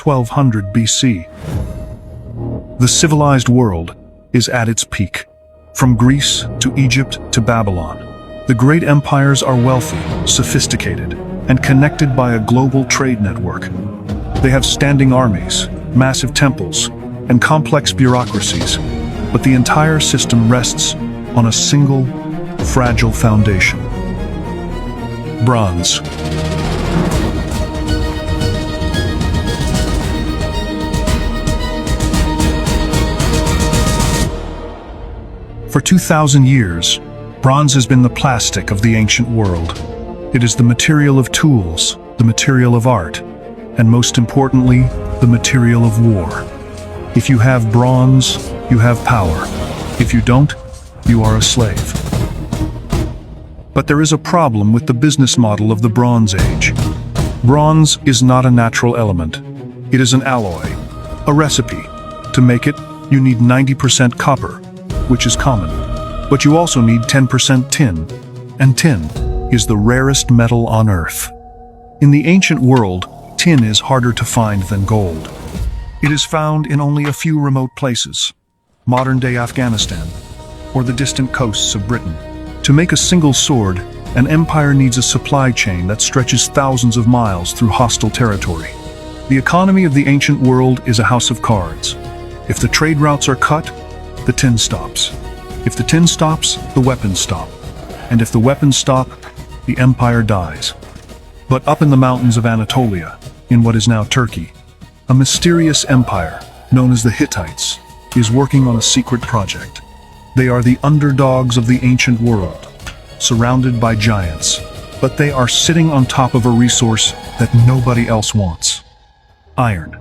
1200 BC. The civilized world is at its peak. From Greece to Egypt to Babylon, the great empires are wealthy, sophisticated, and connected by a global trade network. They have standing armies, massive temples, and complex bureaucracies, but the entire system rests on a single, fragile foundation: bronze. For 2,000 years, bronze has been the plastic of the ancient world. It is the material of tools, the material of art, and most importantly, the material of war. If you have bronze, you have power. If you don't, you are a slave. But there is a problem with the business model of the Bronze Age. Bronze is not a natural element. It is an alloy, a recipe. To make it, you need 90% copper, which is common. But you also need 10% tin, and tin is the rarest metal on Earth. In the ancient world, tin is harder to find than gold. It is found in only a few remote places, modern-day Afghanistan, or the distant coasts of Britain. To make a single sword, an empire needs a supply chain that stretches thousands of miles through hostile territory. The economy of the ancient world is a house of cards. If the trade routes are cut, the tin stops. If the tin stops, the weapons stop. And if the weapons stop, the empire dies. But up in the mountains of Anatolia, in what is now Turkey, a mysterious empire, known as the Hittites, is working on a secret project. They are the underdogs of the ancient world, surrounded by giants, but they are sitting on top of a resource that nobody else wants: iron.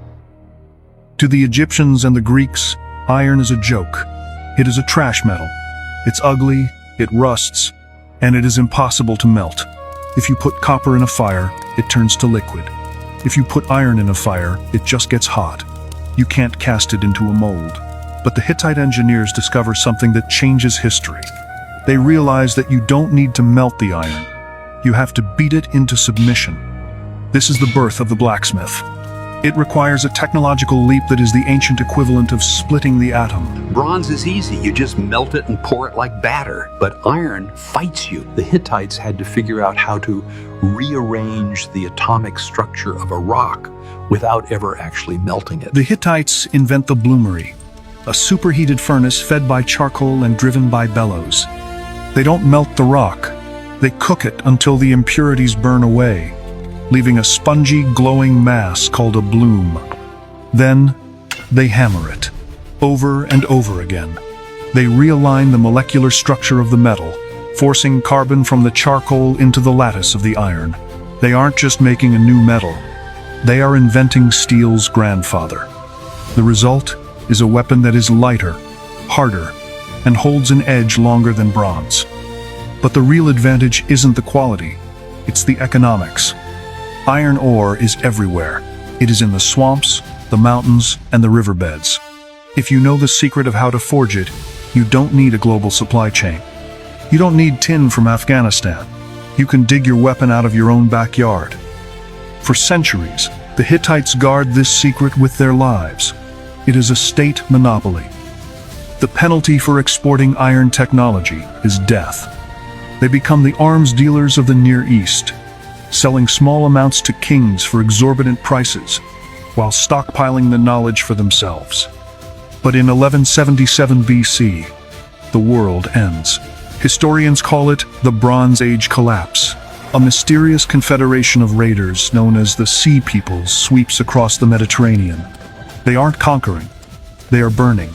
To the Egyptians and the Greeks, iron is a joke. It is a trash metal. It's ugly, it rusts, and it is impossible to melt. If you put copper in a fire, it turns to liquid. If you put iron in a fire, it just gets hot. You can't cast it into a mold. But the Hittite engineers discover something that changes history. They realize that you don't need to melt the iron. You have to beat it into submission. This is the birth of the blacksmith. It requires a technological leap that is the ancient equivalent of splitting the atom. Bronze is easy. You just melt it and pour it like batter. But iron fights you. The Hittites had to figure out how to rearrange the atomic structure of a rock without ever actually melting it. The Hittites invent the bloomery, a superheated furnace fed by charcoal and driven by bellows. They don't melt the rock. They cook it until the impurities burn away, leaving a spongy, glowing mass called a bloom. Then, they hammer it, over and over again. They realign the molecular structure of the metal, forcing carbon from the charcoal into the lattice of the iron. They aren't just making a new metal. They are inventing steel's grandfather. The result is a weapon that is lighter, harder, and holds an edge longer than bronze. But the real advantage isn't the quality, it's the economics. Iron ore is everywhere. It is in the swamps, the mountains, and the riverbeds. If you know the secret of how to forge it, you don't need a global supply chain. You don't need tin from Afghanistan. You can dig your weapon out of your own backyard. For centuries, the Hittites guard this secret with their lives. It is a state monopoly. The penalty for exporting iron technology is death. They become the arms dealers of the Near East, selling small amounts to kings for exorbitant prices, while stockpiling the knowledge for themselves. But in 1177 BC, the world ends. Historians call it the Bronze Age collapse. A mysterious confederation of raiders known as the Sea Peoples sweeps across the Mediterranean. They aren't conquering, they are burning.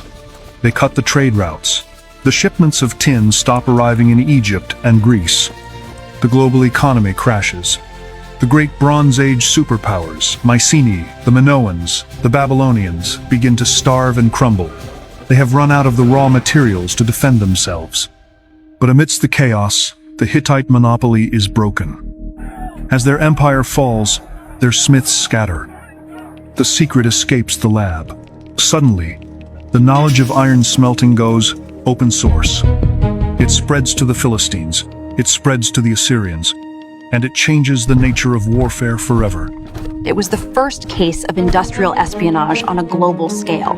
They cut the trade routes. The shipments of tin stop arriving in Egypt and Greece. The global economy crashes. The great Bronze Age superpowers, Mycenae, the Minoans, the Babylonians, begin to starve and crumble. They have run out of the raw materials to defend themselves. But amidst the chaos, the Hittite monopoly is broken. As their empire falls, their smiths scatter. The secret escapes the lab. Suddenly, the knowledge of iron smelting goes open source. It spreads to the Philistines, it spreads to the Assyrians, and it changes the nature of warfare forever. It was the first case of industrial espionage on a global scale.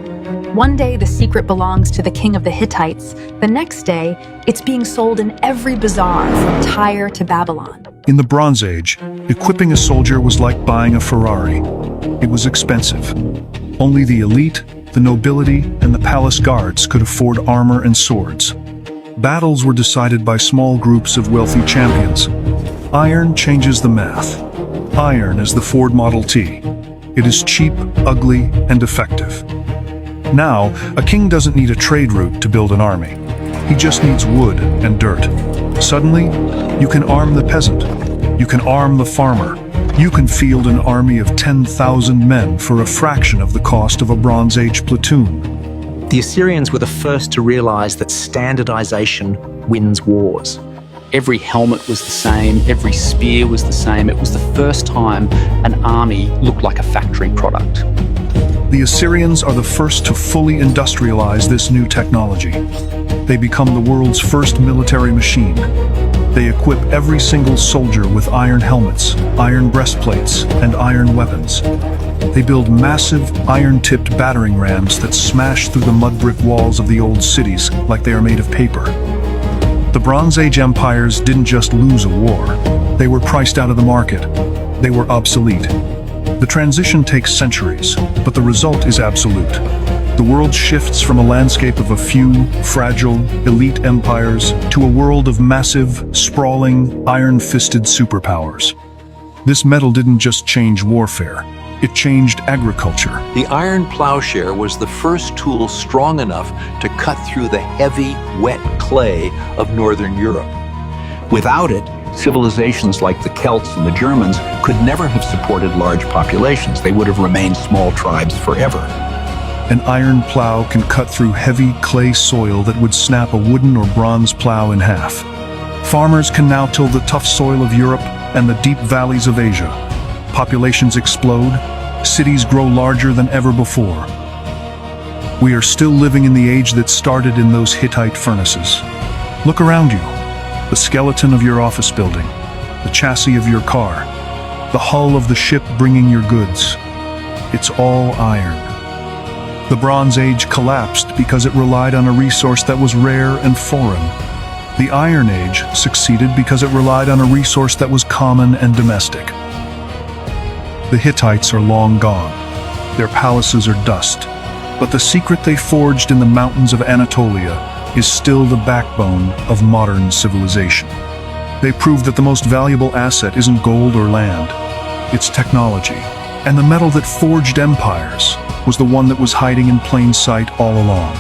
One day, the secret belongs to the king of the Hittites. The next day, it's being sold in every bazaar from Tyre to Babylon. In the Bronze Age, equipping a soldier was like buying a Ferrari. It was expensive. Only the elite, the nobility, and the palace guards could afford armor and swords. Battles were decided by small groups of wealthy champions. Iron changes the math. Iron is the Ford Model T. It is cheap, ugly, and effective. Now, a king doesn't need a trade route to build an army. He just needs wood and dirt. Suddenly, you can arm the peasant. You can arm the farmer. You can field an army of 10,000 men for a fraction of the cost of a Bronze Age platoon. The Assyrians were the first to realize that standardization wins wars. Every helmet was the same, every spear was the same. It was the first time an army looked like a factory product. The Assyrians are the first to fully industrialize this new technology. They become the world's first military machine. They equip every single soldier with iron helmets, iron breastplates, and iron weapons. They build massive, iron-tipped battering rams that smash through the mud brick walls of the old cities like they are made of paper. The Bronze Age empires didn't just lose a war. They were priced out of the market. They were obsolete. The transition takes centuries, but the result is absolute. The world shifts from a landscape of a few fragile, elite empires to a world of massive, sprawling, iron-fisted superpowers. This metal didn't just change warfare, it changed agriculture. The iron plowshare was the first tool strong enough to cut through the heavy, wet clay of Northern Europe. Without it, civilizations like the Celts and the Germans could never have supported large populations. They would have remained small tribes forever. An iron plow can cut through heavy clay soil that would snap a wooden or bronze plow in half. Farmers can now till the tough soil of Europe and the deep valleys of Asia. Populations explode, cities grow larger than ever before. We are still living in the age that started in those Hittite furnaces. Look around you. The skeleton of your office building, the chassis of your car, the hull of the ship bringing your goods. It's all iron. The Bronze Age collapsed because it relied on a resource that was rare and foreign. The Iron Age succeeded because it relied on a resource that was common and domestic. The Hittites are long gone. Their palaces are dust. But the secret they forged in the mountains of Anatolia is still the backbone of modern civilization. They proved that the most valuable asset isn't gold or land, it's technology. And the metal that forged empires was the one that was hiding in plain sight all along.